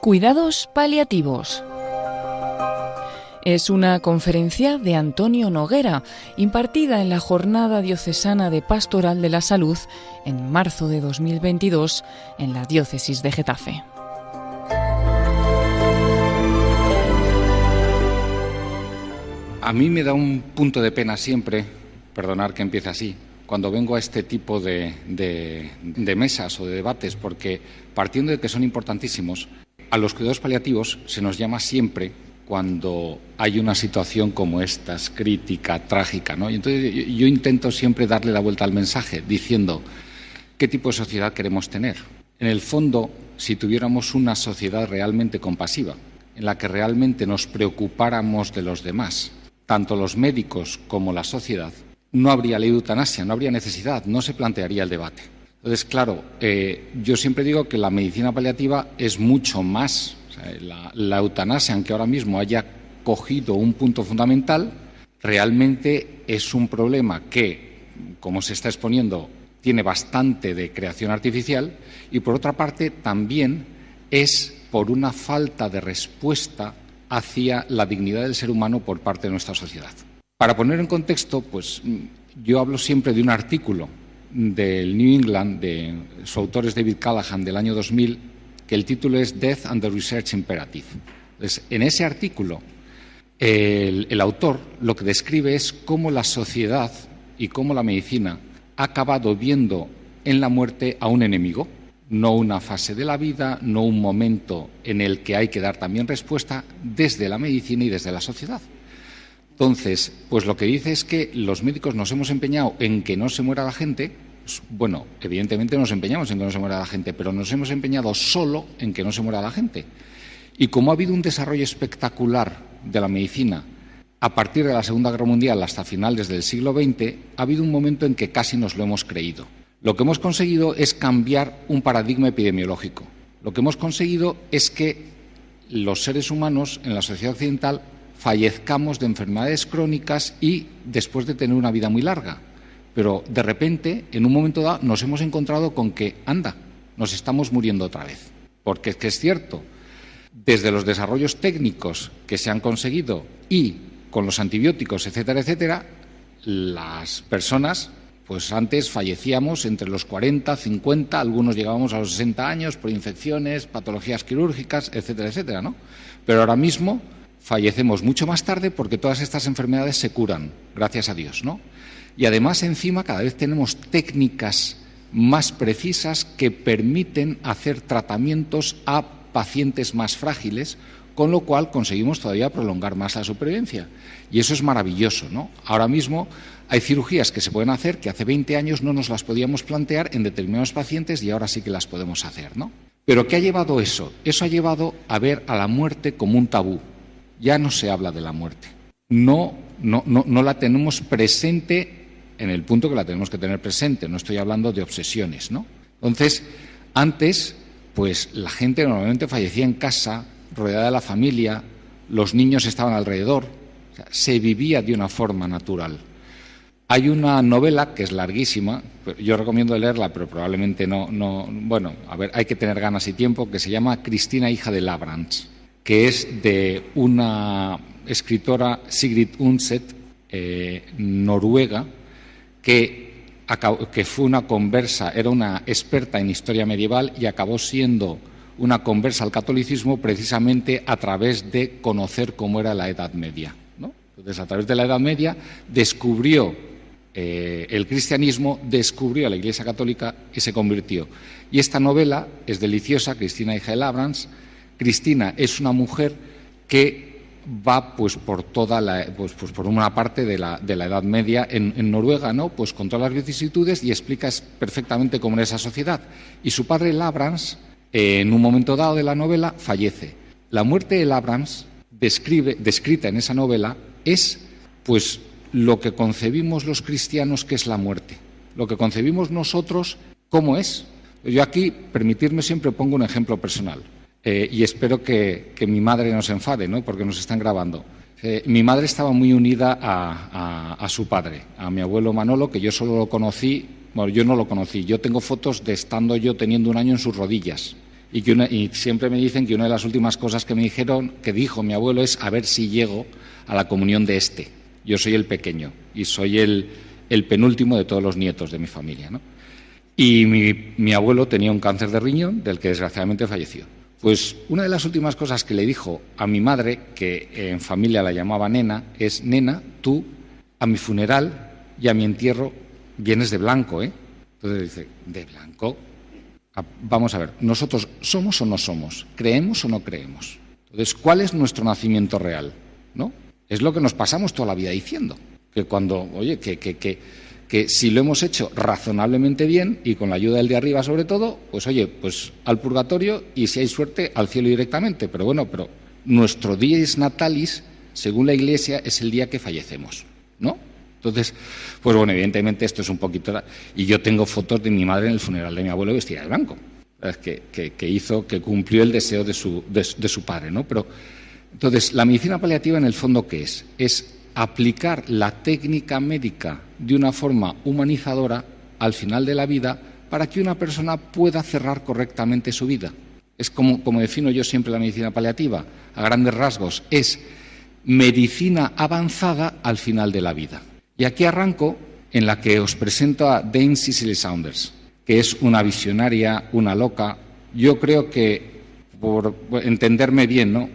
Cuidados paliativos. Es una conferencia de Antonio Noguera, impartida en la Jornada Diocesana de Pastoral de la Salud en marzo de 2022 en la Diócesis de Getafe. A mí me da un punto de pena siempre, perdonar que empiece así, cuando vengo a este tipo de mesas o de debates, porque partiendo de que son importantísimos, a los cuidados paliativos se nos llama siempre cuando hay una situación como esta, crítica, trágica, ¿no? Y entonces yo intento siempre darle la vuelta al mensaje, diciendo qué tipo de sociedad queremos tener. En el fondo, si tuviéramos una sociedad realmente compasiva, en la que realmente nos preocupáramos de los demás, tanto los médicos como la sociedad, no habría ley de eutanasia, no habría necesidad, no se plantearía el debate. Entonces, claro, yo siempre digo que la medicina paliativa es mucho más. O sea, la eutanasia, aunque ahora mismo haya cogido un punto fundamental, realmente es un problema que, como se está exponiendo, tiene bastante de creación artificial y, por otra parte, también es por una falta de respuesta hacia la dignidad del ser humano por parte de nuestra sociedad. Para poner en contexto, pues yo hablo siempre de un artículo del New England, de su autor es David Callahan, del año 2000, que el título es Death and the Research Imperative. Entonces, en ese artículo, el autor lo que describe es cómo la sociedad y cómo la medicina ha acabado viendo en la muerte a un enemigo, no una fase de la vida, no un momento en el que hay que dar también respuesta desde la medicina y desde la sociedad. Entonces, pues lo que dice es que los médicos nos hemos empeñado en que no se muera la gente. Bueno, evidentemente nos empeñamos en que no se muera la gente, pero nos hemos empeñado solo en que no se muera la gente. Y como ha habido un desarrollo espectacular de la medicina a partir de la Segunda Guerra Mundial hasta finales del siglo XX, ha habido un momento en que casi nos lo hemos creído. Lo que hemos conseguido es cambiar un paradigma epidemiológico. Lo que hemos conseguido es que los seres humanos en la sociedad occidental fallezcamos de enfermedades crónicas y después de tener una vida muy larga. Pero de repente, en un momento dado, nos hemos encontrado con que, anda, nos estamos muriendo otra vez. Porque es que es cierto, desde los desarrollos técnicos que se han conseguido y con los antibióticos, etcétera, etcétera, las personas, pues antes fallecíamos entre los 40, 50, algunos llegábamos a los 60 años por infecciones, patologías quirúrgicas, etcétera, etcétera, ¿no? Pero ahora mismo fallecemos mucho más tarde porque todas estas enfermedades se curan, gracias a Dios, ¿no? Y además, encima, cada vez tenemos técnicas más precisas que permiten hacer tratamientos a pacientes más frágiles, con lo cual conseguimos todavía prolongar más la supervivencia. Y eso es maravilloso, ¿no? Ahora mismo hay cirugías que se pueden hacer que hace 20 años no nos las podíamos plantear en determinados pacientes y ahora sí que las podemos hacer, ¿no? Pero ¿qué ha llevado eso? Eso ha llevado a ver a la muerte como un tabú. Ya no se habla de la muerte. No la tenemos presente en el punto que la tenemos que tener presente. No estoy hablando de obsesiones, ¿no? Entonces, antes, pues la gente normalmente fallecía en casa, rodeada de la familia, los niños estaban alrededor, o sea, se vivía de una forma natural. Hay una novela que es larguísima, yo recomiendo leerla, pero probablemente bueno, a ver, hay que tener ganas y tiempo, que se llama Cristina, hija de Labrans, que es de una escritora, Sigrid Undset, noruega, que fue una conversa, era una experta en historia medieval y acabó siendo una conversa al catolicismo precisamente a través de conocer cómo era la Edad Media, ¿no? Entonces, a través de la Edad Media descubrió el cristianismo, descubrió a la Iglesia Católica y se convirtió. Y esta novela es deliciosa, Cristina, hija de Labrans. Cristina es una mujer que va pues por toda por una parte de la Edad Media en Noruega, ¿no? Pues con todas las vicisitudes y explica perfectamente cómo era esa sociedad. Y su padre Labrans, en un momento dado de la novela, fallece. La muerte de Labrans, descrita en esa novela, es pues lo que concebimos los cristianos que es la muerte, lo que concebimos nosotros cómo es. Yo aquí, permitirme, siempre pongo un ejemplo personal. Y espero que mi madre no se enfade, ¿no? Porque nos están grabando. Mi madre estaba muy unida a su padre, a mi abuelo Manolo, que yo solo lo conocí, bueno, yo no lo conocí, yo tengo fotos de estando yo teniendo 1 año en sus rodillas Y siempre me dicen que una de las últimas cosas que dijo mi abuelo es a ver si llego a la comunión de este. Yo soy el pequeño y soy el penúltimo de todos los nietos de mi familia, ¿no? Y mi abuelo tenía un cáncer de riñón del que desgraciadamente falleció. Pues una de las últimas cosas que le dijo a mi madre, que en familia la llamaba Nena, es: Nena, tú a mi funeral y a mi entierro vienes de blanco, ¿eh? Entonces dice: ¿de blanco? Vamos a ver, ¿nosotros somos o no somos? ¿Creemos o no creemos? Entonces, ¿cuál es nuestro nacimiento real? ¿No? Es lo que nos pasamos toda la vida diciendo. Que cuando, oye, que si lo hemos hecho razonablemente bien y con la ayuda del de arriba sobre todo, pues oye, pues al purgatorio y si hay suerte al cielo directamente. Pero bueno, nuestro dies natalis, según la Iglesia, es el día que fallecemos, ¿no? Entonces, pues bueno, evidentemente esto es un poquito... Y yo tengo fotos de mi madre en el funeral de mi abuelo vestida de blanco, que cumplió el deseo de su padre, ¿no? Pero, entonces, la medicina paliativa en el fondo, ¿qué es? Es aplicar la técnica médica de una forma humanizadora al final de la vida para que una persona pueda cerrar correctamente su vida. Es como defino yo siempre la medicina paliativa, a grandes rasgos, es medicina avanzada al final de la vida. Y aquí arranco en la que os presento a Dame Cicely Saunders, que es una visionaria, una loca. Yo creo que, por entenderme bien, ¿no?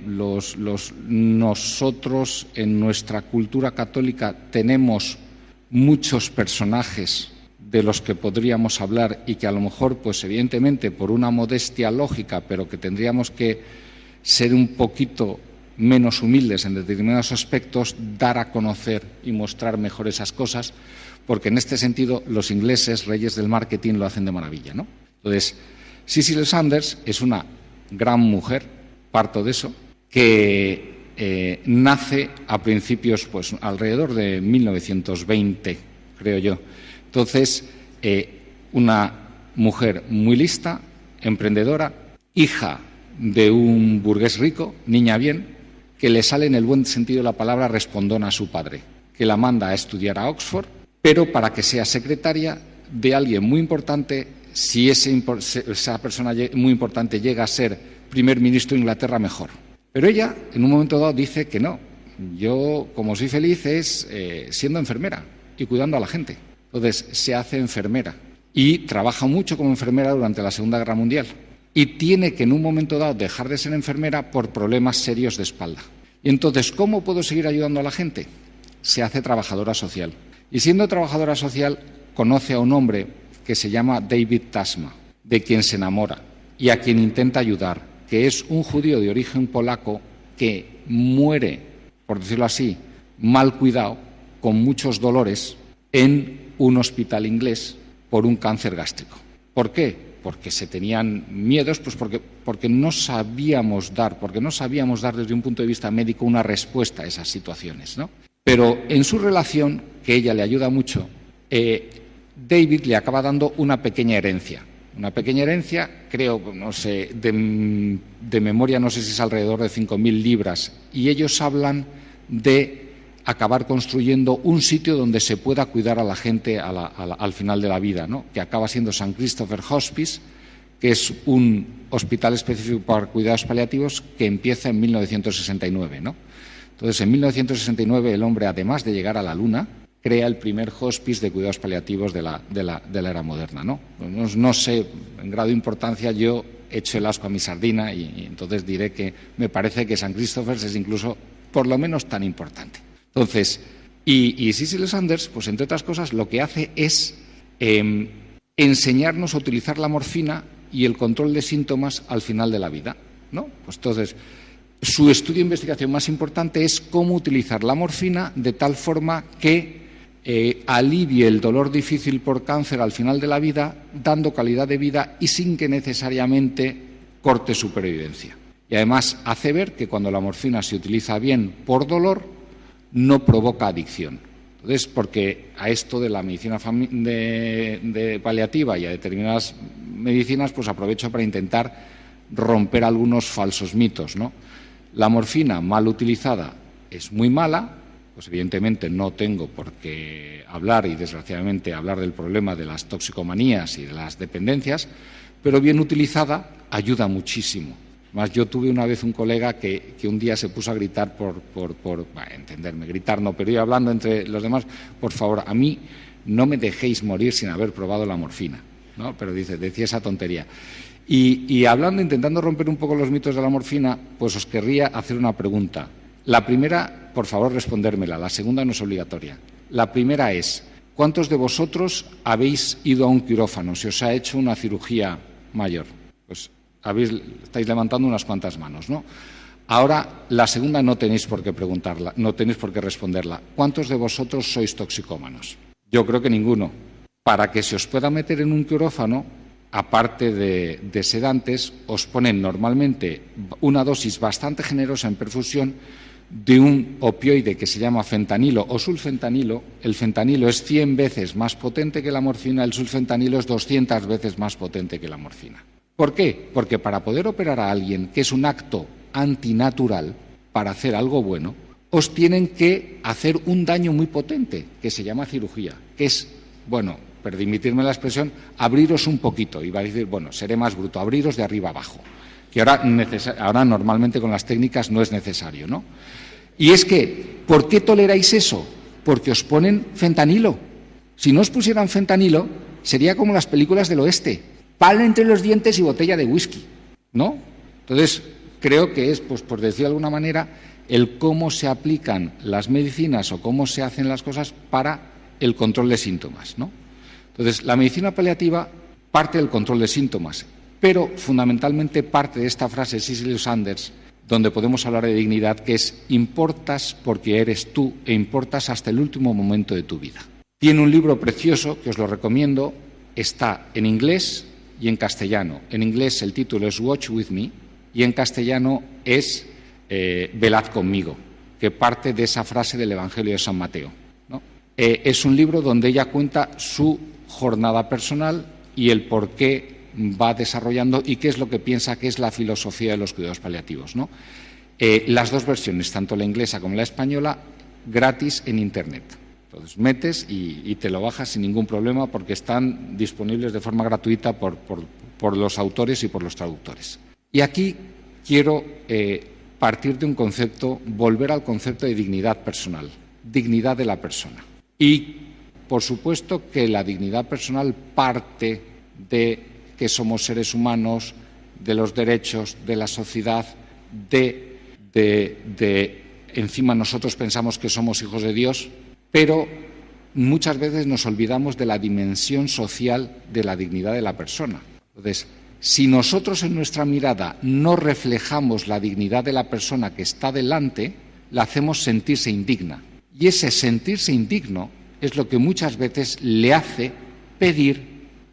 Nosotros en nuestra cultura católica tenemos muchos personajes de los que podríamos hablar y que a lo mejor, pues evidentemente, por una modestia lógica, pero que tendríamos que ser un poquito menos humildes en determinados aspectos, dar a conocer y mostrar mejor esas cosas, porque en este sentido los ingleses, reyes del marketing, lo hacen de maravilla, ¿no? Entonces, Cicely Saunders es una gran mujer, parto de eso, que nace a principios, pues alrededor de 1920, creo yo. Entonces, una mujer muy lista, emprendedora, hija de un burgués rico, niña bien, que le sale en el buen sentido de la palabra respondona a su padre, que la manda a estudiar a Oxford, pero para que sea secretaria de alguien muy importante. Si esa persona muy importante llega a ser primer ministro de Inglaterra, mejor. Pero ella, en un momento dado, dice que no. Yo, como soy feliz, es siendo enfermera y cuidando a la gente. Entonces, se hace enfermera y trabaja mucho como enfermera durante la Segunda Guerra Mundial. Y tiene que, en un momento dado, dejar de ser enfermera por problemas serios de espalda. Y entonces, ¿cómo puedo seguir ayudando a la gente? Se hace trabajadora social. Y siendo trabajadora social, conoce a un hombre que se llama David Tasma, de quien se enamora y a quien intenta ayudar, que es un judío de origen polaco que muere, por decirlo así, mal cuidado, con muchos dolores, en un hospital inglés por un cáncer gástrico. ¿Por qué? Porque se tenían miedos, pues porque no sabíamos dar desde un punto de vista médico una respuesta a esas situaciones, ¿no? Pero en su relación, que ella le ayuda mucho, David le acaba dando una pequeña herencia. Una pequeña herencia, creo, no sé, de memoria, no sé si es alrededor de 5.000 libras. Y ellos hablan de acabar construyendo un sitio donde se pueda cuidar a la gente al final de la vida, ¿no? Que acaba siendo St. Christopher Hospice, que es un hospital específico para cuidados paliativos que empieza en 1969, ¿no? Entonces, en 1969 el hombre, además de llegar a la Luna, crea el primer hospice de cuidados paliativos de la era moderna, ¿no? No sé, en grado de importancia, yo echo el asco a mi sardina y entonces diré que me parece que St. Christopher's es incluso por lo menos tan importante. Entonces, y Cicely Saunders, pues entre otras cosas, lo que hace es enseñarnos a utilizar la morfina y el control de síntomas al final de la vida, ¿no? Pues entonces, su estudio de investigación más importante es cómo utilizar la morfina de tal forma que alivie el dolor difícil por cáncer al final de la vida, dando calidad de vida y sin que necesariamente corte supervivencia. Y además hace ver que cuando la morfina se utiliza bien por dolor, no provoca adicción. Entonces, porque a esto de la medicina de paliativa y a determinadas medicinas, pues aprovecho para intentar romper algunos falsos mitos, ¿no? La morfina mal utilizada es muy mala, pues evidentemente no tengo por qué hablar y desgraciadamente hablar del problema de las toxicomanías y de las dependencias, pero bien utilizada ayuda muchísimo. Más, yo tuve una vez un colega que un día se puso a gritar entenderme, gritar no, pero yo hablando entre los demás, por favor, a mí no me dejéis morir sin haber probado la morfina, ¿no? Pero decía esa tontería. Y hablando, intentando romper un poco los mitos de la morfina, pues os querría hacer una pregunta. La primera, por favor, respondérmela. La segunda no es obligatoria. La primera es, ¿cuántos de vosotros habéis ido a un quirófano? Si os ha hecho una cirugía mayor. Pues estáis levantando unas cuantas manos, ¿no? Ahora, la segunda no tenéis por qué preguntarla, no tenéis por qué responderla. ¿Cuántos de vosotros sois toxicómanos? Yo creo que ninguno. Para que se os pueda meter en un quirófano, aparte de sedantes, os ponen normalmente una dosis bastante generosa en perfusión de un opioide que se llama fentanilo o sulfentanilo. El fentanilo es 100 veces más potente que la morfina, el sulfentanilo es 200 veces más potente que la morfina. ¿Por qué? Porque para poder operar a alguien, que es un acto antinatural, para hacer algo bueno, os tienen que hacer un daño muy potente, que se llama cirugía, que es, bueno, permitirme la expresión, abriros un poquito. Iba a decir, bueno, seré más bruto, abriros de arriba abajo, que ahora normalmente con las técnicas no es necesario, ¿no? Y es que, ¿por qué toleráis eso? Porque os ponen fentanilo. Si no os pusieran fentanilo, sería como las películas del oeste, pala entre los dientes y botella de whisky, ¿no? Entonces, creo que es, pues por decirlo de alguna manera, el cómo se aplican las medicinas o cómo se hacen las cosas para el control de síntomas, ¿no? Entonces, la medicina paliativa parte del control de síntomas, pero fundamentalmente parte de esta frase de Cicely Saunders, donde podemos hablar de dignidad, que es importas porque eres tú e importas hasta el último momento de tu vida. Tiene un libro precioso que os lo recomiendo, está en inglés y en castellano. En inglés el título es Watch With Me y en castellano es Velad conmigo, que parte de esa frase del Evangelio de San Mateo, ¿no? Es un libro donde ella cuenta su jornada personal y el por qué va desarrollando y qué es lo que piensa que es la filosofía de los cuidados paliativos, ¿no? Las dos versiones, tanto la inglesa como la española, gratis en Internet. Entonces metes y te lo bajas sin ningún problema porque están disponibles de forma gratuita por los autores y por los traductores. Y aquí quiero partir de un concepto, volver al concepto de dignidad personal, dignidad de la persona. Y, por supuesto, que la dignidad personal parte de que somos seres humanos, de los derechos, de la sociedad, encima nosotros pensamos que somos hijos de Dios, pero muchas veces nos olvidamos de la dimensión social de la dignidad de la persona. Entonces, si nosotros en nuestra mirada no reflejamos la dignidad de la persona que está delante, la hacemos sentirse indigna. Y ese sentirse indigno es lo que muchas veces le hace pedir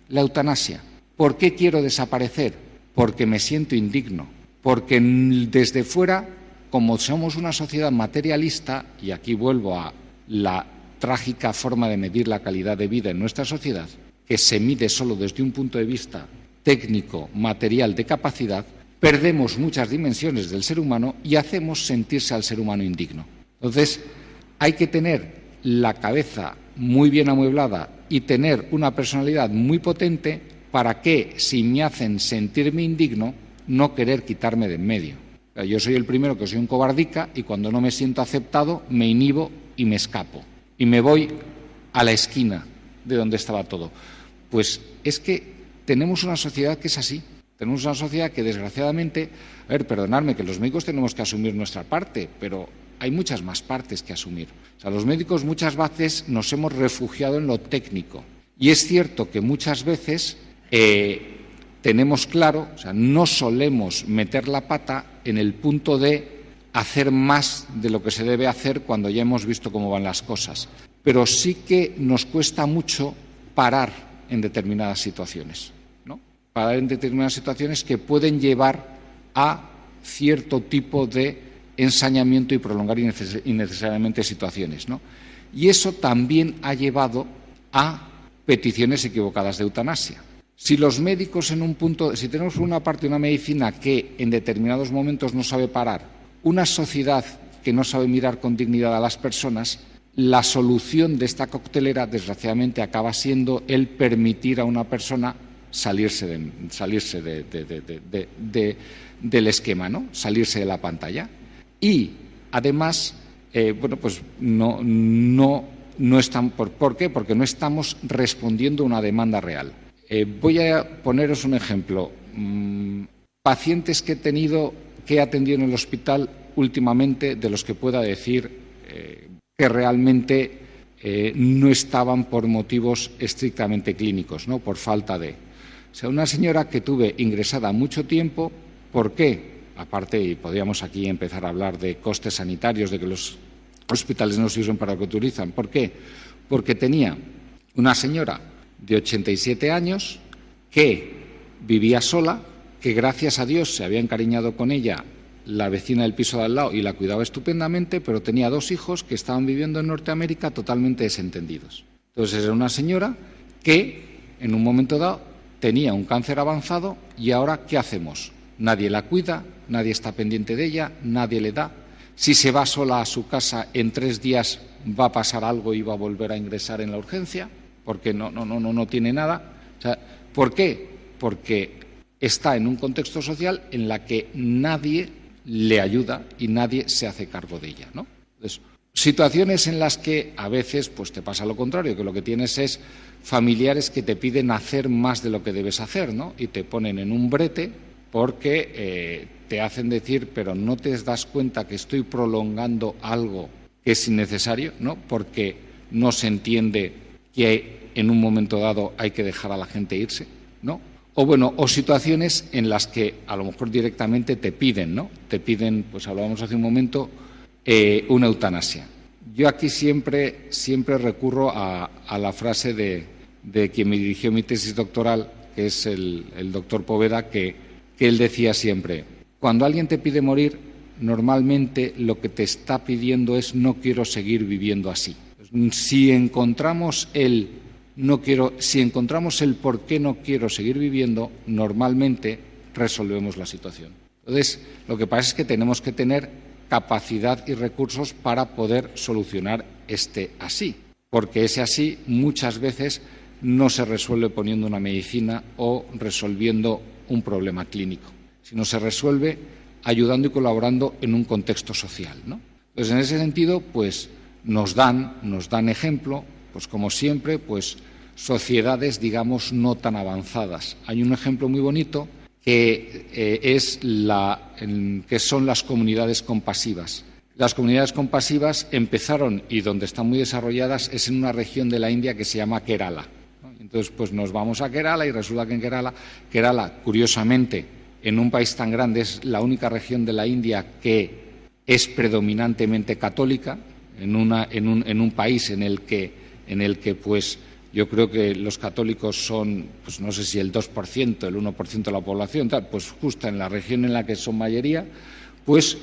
la eutanasia. ¿Por qué quiero desaparecer? Porque me siento indigno. Porque desde fuera, como somos una sociedad materialista, y aquí vuelvo a la trágica forma de medir la calidad de vida en nuestra sociedad, que se mide solo desde un punto de vista técnico, material, de capacidad, perdemos muchas dimensiones del ser humano y hacemos sentirse al ser humano indigno. Entonces, hay que tener la cabeza muy bien amueblada y tener una personalidad muy potente para que, si me hacen sentirme indigno, no querer quitarme de en medio. O sea, yo soy el primero que soy un cobardica y cuando no me siento aceptado me inhibo y me escapo y me voy a la esquina de donde estaba todo. Pues es que tenemos una sociedad que es así. Tenemos una sociedad que, desgraciadamente, perdonadme, que los médicos tenemos que asumir nuestra parte, pero hay muchas más partes que asumir. O sea, los médicos muchas veces nos hemos refugiado en lo técnico. Y es cierto que muchas veces tenemos claro, o sea, no solemos meter la pata en el punto de hacer más de lo que se debe hacer cuando ya hemos visto cómo van las cosas. Pero sí que nos cuesta mucho parar en determinadas situaciones, ¿no? Parar en determinadas situaciones que pueden llevar a cierto tipo de ensañamiento y prolongar innecesariamente situaciones, ¿no? Y eso también ha llevado a peticiones equivocadas de eutanasia. Si los médicos si tenemos por una parte una medicina que en determinados momentos no sabe parar, una sociedad que no sabe mirar con dignidad a las personas, la solución de esta coctelera, desgraciadamente, acaba siendo el permitir a una persona salirse del esquema, ¿no? Salirse de la pantalla. Y, además, pues no están. ¿Por qué? Porque no estamos respondiendo a una demanda real. Voy a poneros un ejemplo. Pacientes que he atendido en el hospital últimamente, de los que pueda decir que realmente no estaban por motivos estrictamente clínicos, ¿no? Por falta de. O sea, una señora que tuve ingresada mucho tiempo, ¿por qué? Aparte, y podríamos aquí empezar a hablar de costes sanitarios, de que los hospitales no se usan para lo que utilizan. ¿Por qué? Porque tenía una señora de 87 años que vivía sola, que gracias a Dios se había encariñado con ella la vecina del piso de al lado y la cuidaba estupendamente, pero tenía 2 hijos que estaban viviendo en Norteamérica totalmente desentendidos. Entonces era una señora que en un momento dado tenía un cáncer avanzado y ahora ¿qué hacemos? Nadie la cuida, nadie está pendiente de ella, nadie le da. Si se va sola a su casa, en 3 días va a pasar algo y va a volver a ingresar en la urgencia, porque no tiene nada. O sea, ¿por qué? Porque está en un contexto social en la que nadie le ayuda y nadie se hace cargo de ella, ¿no? Entonces, situaciones en las que a veces pues te pasa lo contrario, que lo que tienes es familiares que te piden hacer más de lo que debes hacer, ¿no? Y te ponen en un brete porque te hacen decir, pero no te das cuenta que estoy prolongando algo que es innecesario, ¿no? Porque no se entiende que en un momento dado hay que dejar a la gente irse, ¿no? O situaciones en las que a lo mejor directamente te piden, ¿no? Te piden, pues hablábamos hace un momento, una eutanasia. Yo aquí siempre recurro a la frase de quien me dirigió mi tesis doctoral, que es el doctor Poveda, que él decía siempre, cuando alguien te pide morir, normalmente lo que te está pidiendo es no quiero seguir viviendo así. Si encontramos el por qué no quiero seguir viviendo, normalmente resolvemos la situación. Entonces, lo que pasa es que tenemos que tener capacidad y recursos para poder solucionar este así, porque ese así muchas veces no se resuelve poniendo una medicina o resolviendo un problema clínico, sino se resuelve ayudando y colaborando en un contexto social, ¿no? Entonces, en ese sentido, pues nos dan ejemplo, pues como siempre, pues sociedades, digamos, no tan avanzadas. Hay un ejemplo muy bonito que son las comunidades compasivas. Las comunidades compasivas empezaron, y donde están muy desarrolladas, es en una región de la India que se llama Kerala, ¿no? Entonces, pues nos vamos a Kerala y resulta que en Kerala, curiosamente, en un país tan grande, es la única región de la India que es predominantemente católica, en un país en el que pues yo creo que los católicos son, pues no sé si el 2%, el 1% de la población, tal, pues justo en la región en la que son mayoría, pues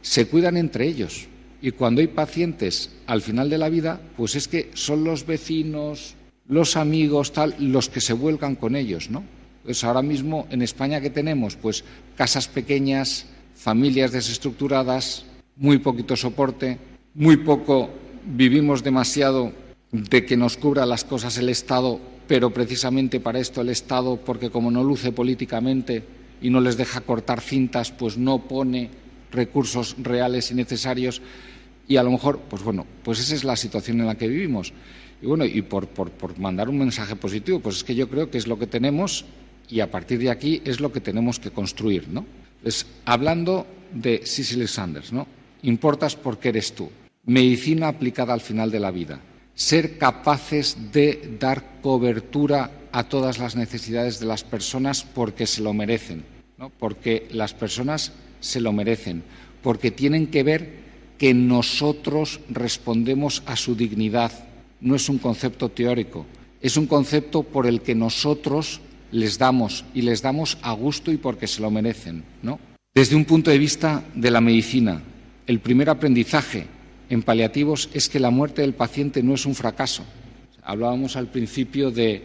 se cuidan entre ellos. Y cuando hay pacientes al final de la vida, pues es que son los vecinos, los amigos, tal, los que se vuelcan con ellos, ¿no? Pues ahora mismo en España, ¿qué tenemos? Pues casas pequeñas, familias desestructuradas, muy poquito soporte, muy poco, vivimos demasiado de que nos cubra las cosas el Estado, pero precisamente para esto el Estado, porque como no luce políticamente y no les deja cortar cintas, pues no pone recursos reales y necesarios y a lo mejor, pues esa es la situación en la que vivimos. Y por mandar un mensaje positivo, pues es que yo creo que es lo que tenemos y a partir de aquí es lo que tenemos que construir, ¿no? Pues, hablando de Cicely Saunders, ¿no? Importas porque eres tú. Medicina aplicada al final de la vida. Ser capaces de dar cobertura a todas las necesidades de las personas porque se lo merecen, ¿no? Porque las personas se lo merecen, porque tienen que ver que nosotros respondemos a su dignidad. No es un concepto teórico, es un concepto por el que nosotros les damos y les damos a gusto y porque se lo merecen, ¿no? Desde un punto de vista de la medicina, el primer aprendizaje en paliativos es que la muerte del paciente no es un fracaso. Hablábamos al principio de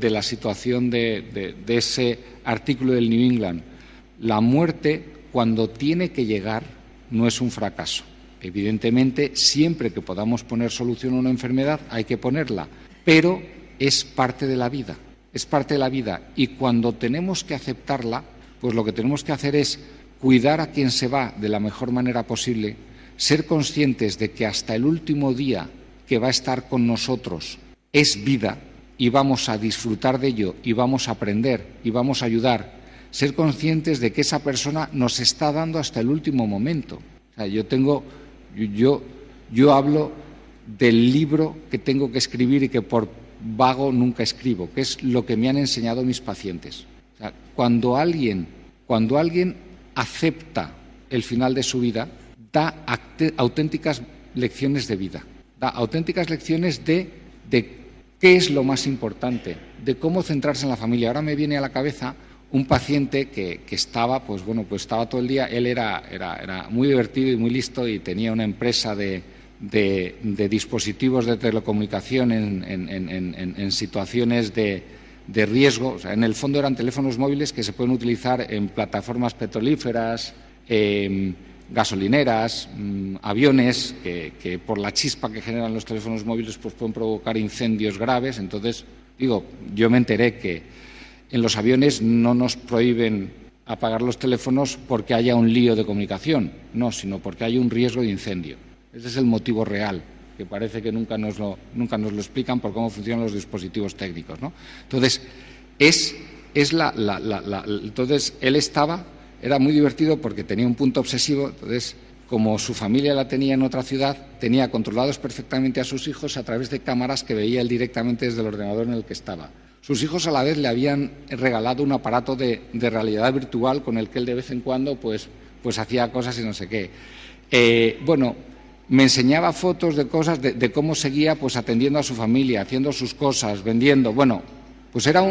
la situación de ese artículo del New England. La muerte, cuando tiene que llegar, no es un fracaso. Evidentemente, siempre que podamos poner solución a una enfermedad, hay que ponerla, pero es parte de la vida, es parte de la vida. Y cuando tenemos que aceptarla, pues lo que tenemos que hacer es cuidar a quien se va de la mejor manera posible, ser conscientes de que hasta el último día que va a estar con nosotros es vida y vamos a disfrutar de ello y vamos a aprender y vamos a ayudar. Ser conscientes de que esa persona nos está dando hasta el último momento. O sea, yo hablo del libro que tengo que escribir y que por vago nunca escribo, que es lo que me han enseñado mis pacientes. O sea, cuando alguien acepta el final de su vida, da auténticas lecciones de vida, da auténticas lecciones de qué es lo más importante, de cómo centrarse en la familia. Ahora me viene a la cabeza un paciente que estaba, estaba todo el día. Él era muy divertido y muy listo y tenía una empresa de dispositivos de telecomunicación en situaciones de riesgo. O sea, en el fondo eran teléfonos móviles que se pueden utilizar en plataformas petrolíferas, gasolineras, aviones, que por la chispa que generan los teléfonos móviles pues pueden provocar incendios graves. Entonces, yo me enteré que en los aviones no nos prohíben apagar los teléfonos porque haya un lío de comunicación, no, sino porque hay un riesgo de incendio. Ese es el motivo real, que parece que nunca nos lo explican por cómo funcionan los dispositivos técnicos, ¿no? Entonces, entonces él era muy divertido porque tenía un punto obsesivo. Entonces, como su familia la tenía en otra ciudad, tenía controlados perfectamente a sus hijos a través de cámaras que veía él directamente desde el ordenador en el que estaba. Sus hijos a la vez le habían regalado un aparato de realidad virtual con el que él de vez en cuando pues hacía cosas y no sé qué. Me enseñaba fotos de cosas de cómo seguía pues atendiendo a su familia, haciendo sus cosas, vendiendo. Bueno, pues era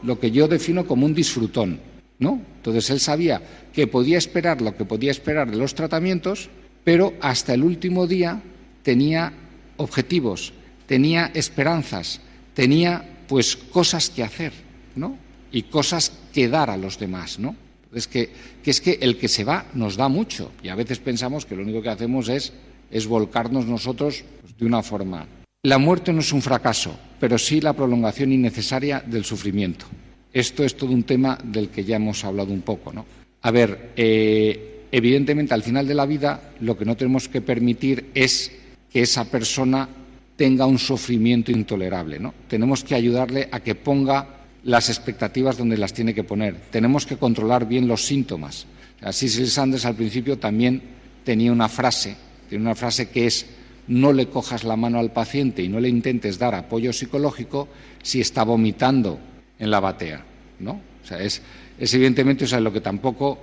lo que yo defino como un disfrutón, ¿no? Entonces él sabía que podía esperar lo que podía esperar de los tratamientos, pero hasta el último día tenía objetivos, tenía esperanzas, tenía pues cosas que hacer, ¿no? Y cosas que dar a los demás, ¿no? Es que el que se va nos da mucho y a veces pensamos que lo único que hacemos es volcarnos nosotros pues, de una forma. La muerte no es un fracaso, pero sí la prolongación innecesaria del sufrimiento. Esto es todo un tema del que ya hemos hablado un poco, ¿no? A ver, evidentemente al final de la vida lo que no tenemos que permitir es que esa persona tenga un sufrimiento intolerable, ¿no? Tenemos que ayudarle a que ponga las expectativas donde las tiene que poner. Tenemos que controlar bien los síntomas. Cecil Sanders al principio también tenía una frase que es: no le cojas la mano al paciente y no le intentes dar apoyo psicológico si está vomitando en la batea, ¿no? O sea, es evidentemente, o sea, lo que tampoco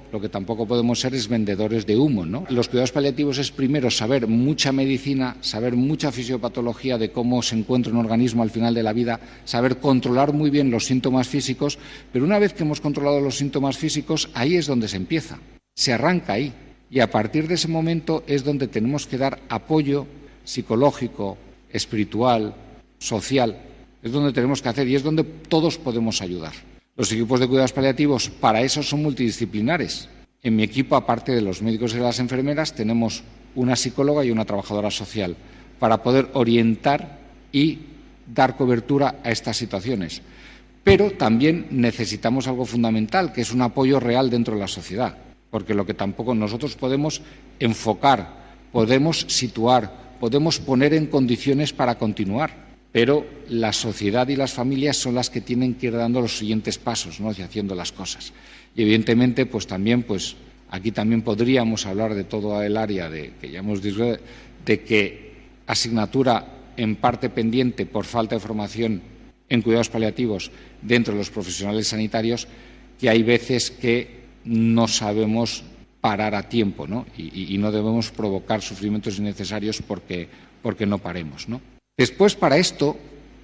podemos ser es vendedores de humo, ¿no? Los cuidados paliativos es primero saber mucha medicina, saber mucha fisiopatología de cómo se encuentra un organismo al final de la vida, saber controlar muy bien los síntomas físicos, pero una vez que hemos controlado los síntomas físicos, ahí es donde se empieza, se arranca ahí, y a partir de ese momento es donde tenemos que dar apoyo psicológico, espiritual, social, es donde tenemos que hacer y es donde todos podemos ayudar. Los equipos de cuidados paliativos para eso son multidisciplinares. En mi equipo, aparte de los médicos y de las enfermeras, tenemos una psicóloga y una trabajadora social para poder orientar y dar cobertura a estas situaciones. Pero también necesitamos algo fundamental, que es un apoyo real dentro de la sociedad, porque lo que tampoco nosotros podemos enfocar, podemos situar, podemos poner en condiciones para continuar. Pero la sociedad y las familias son las que tienen que ir dando los siguientes pasos, ¿no? Y haciendo las cosas. Y evidentemente, pues también, pues aquí también podríamos hablar de todo el área que ya hemos dicho, de que asignatura en parte pendiente por falta de formación en cuidados paliativos dentro de los profesionales sanitarios, que hay veces que no sabemos parar a tiempo, ¿no? Y no debemos provocar sufrimientos innecesarios porque no paremos, ¿no? Después, para esto,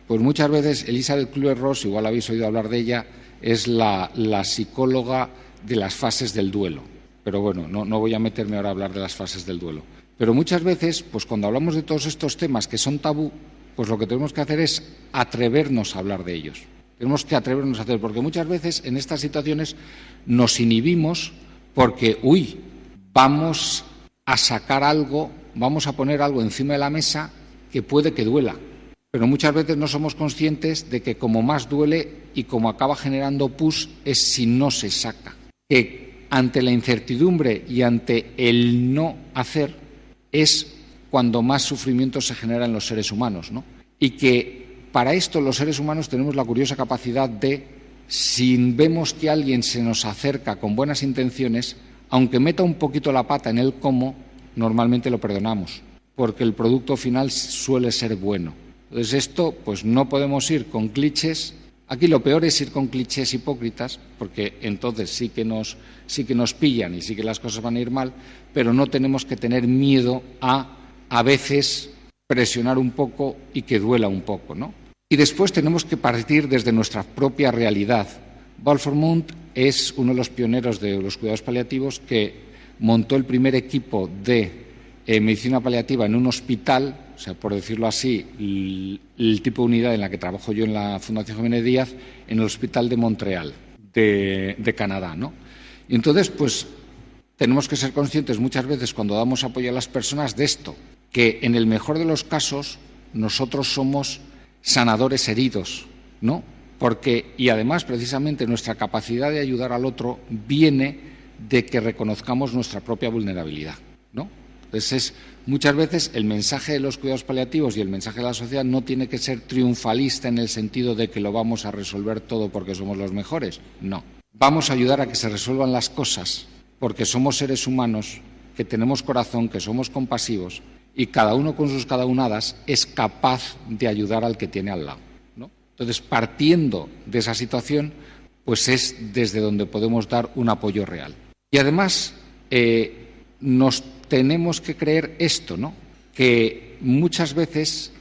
pues muchas veces Elizabeth Kübler-Ross, igual habéis oído hablar de ella, es la psicóloga de las fases del duelo. Pero bueno, no voy a meterme ahora a hablar de las fases del duelo. Pero muchas veces, pues cuando hablamos de todos estos temas que son tabú, pues lo que tenemos que hacer es atrevernos a hablar de ellos. Tenemos que atrevernos a hacer, porque muchas veces en estas situaciones nos inhibimos porque, vamos a sacar algo vamos a poner algo encima de la mesa que puede que duela. Pero muchas veces no somos conscientes de que como más duele y como acaba generando pus es si no se saca. Que ante la incertidumbre y ante el no hacer es cuando más sufrimiento se genera en los seres humanos, ¿no? Y que para esto los seres humanos tenemos la curiosa capacidad de, si vemos que alguien se nos acerca con buenas intenciones, aunque meta un poquito la pata en el cómo, normalmente lo perdonamos, porque el producto final suele ser bueno. Entonces esto, pues no podemos ir con clichés. Aquí lo peor es ir con clichés hipócritas, porque entonces sí que nos pillan y sí que las cosas van a ir mal, pero no tenemos que tener miedo a veces presionar un poco y que duela un poco, ¿no? Y después tenemos que partir desde nuestra propia realidad. Balfour Mount es uno de los pioneros de los cuidados paliativos que montó el primer equipo de medicina paliativa en un hospital, o sea, por decirlo así, el tipo de unidad en la que trabajo yo en la Fundación Jiménez Díaz, en el Hospital de Montreal, de Canadá, ¿no? Y entonces, pues, tenemos que ser conscientes muchas veces cuando damos apoyo a las personas de esto, que en el mejor de los casos nosotros somos sanadores heridos, ¿no? Y además, precisamente, nuestra capacidad de ayudar al otro viene de que reconozcamos nuestra propia vulnerabilidad, ¿no? Entonces, muchas veces el mensaje de los cuidados paliativos y el mensaje de la sociedad no tiene que ser triunfalista en el sentido de que lo vamos a resolver todo porque somos los mejores. No. Vamos a ayudar a que se resuelvan las cosas porque somos seres humanos, que tenemos corazón, que somos compasivos y cada uno con sus cadaunadas es capaz de ayudar al que tiene al lado, ¿no? Entonces, partiendo de esa situación, pues es desde donde podemos dar un apoyo real. Y además, nos tenemos que creer esto, ¿no? Que muchas veces,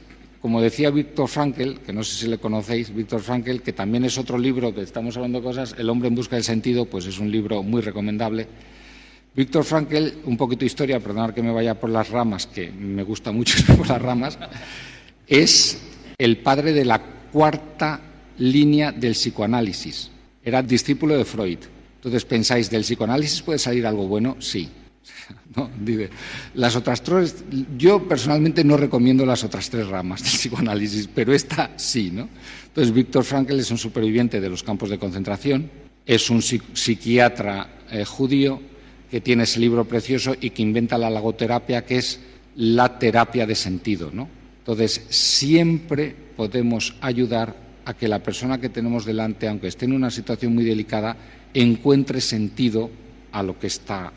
como decía Viktor Frankl, que no sé si le conocéis, Viktor Frankl, que también es otro libro que estamos hablando de cosas, El hombre en busca del sentido, pues es un libro muy recomendable. Viktor Frankl, un poquito de historia, perdonad que me vaya por las ramas, que me gusta mucho por las ramas, es el padre de la cuarta línea del psicoanálisis. Era discípulo de Freud. Entonces pensáis, ¿del psicoanálisis puede salir algo bueno? Sí. No, dice, las otras tres, yo personalmente no recomiendo las otras tres ramas del psicoanálisis, pero esta sí, ¿no? Entonces, Viktor Frankl es un superviviente de los campos de concentración, es un psiquiatra judío que tiene ese libro precioso y que inventa la logoterapia, que es la terapia de sentido, ¿no? Entonces, siempre podemos ayudar a que la persona que tenemos delante, aunque esté en una situación muy delicada, encuentre sentido a lo que está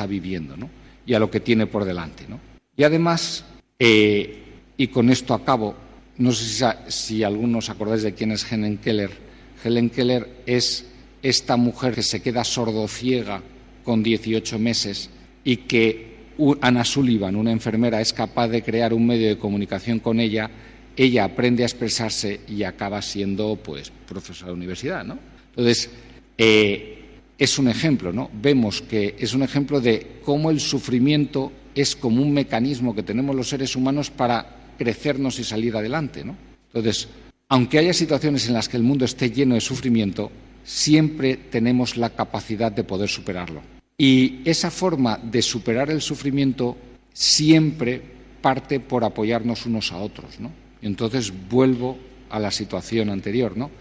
viviendo, ¿no? Y a lo que tiene por delante, ¿no? Y además, y con esto acabo, no sé si algunos acordáis de quién es Helen Keller. Helen Keller es esta mujer que se queda sordociega con 18 meses y que Anna Sullivan, una enfermera, es capaz de crear un medio de comunicación con ella. Ella aprende a expresarse y acaba siendo, pues, profesora de universidad, ¿no? Entonces, es un ejemplo, ¿no? Vemos que es un ejemplo de cómo el sufrimiento es como un mecanismo que tenemos los seres humanos para crecernos y salir adelante, ¿no? Entonces, aunque haya situaciones en las que el mundo esté lleno de sufrimiento, siempre tenemos la capacidad de poder superarlo. Y esa forma de superar el sufrimiento siempre parte por apoyarnos unos a otros, ¿no? Entonces vuelvo a la situación anterior, ¿no?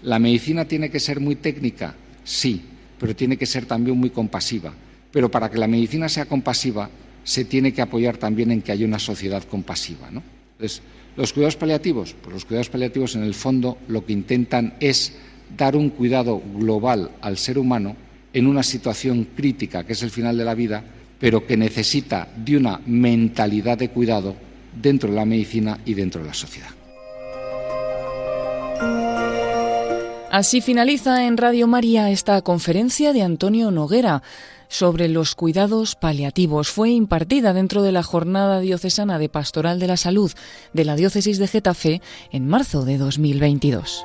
¿La medicina tiene que ser muy técnica? Sí, pero tiene que ser también muy compasiva. Pero para que la medicina sea compasiva, se tiene que apoyar también en que haya una sociedad compasiva, ¿no? Entonces, ¿los cuidados paliativos? Pues los cuidados paliativos, en el fondo, lo que intentan es dar un cuidado global al ser humano en una situación crítica, que es el final de la vida, pero que necesita de una mentalidad de cuidado dentro de la medicina y dentro de la sociedad. Así finaliza en Radio María esta conferencia de Antonio Noguera sobre los cuidados paliativos. Fue impartida dentro de la Jornada Diocesana de Pastoral de la Salud de la Diócesis de Getafe en marzo de 2022.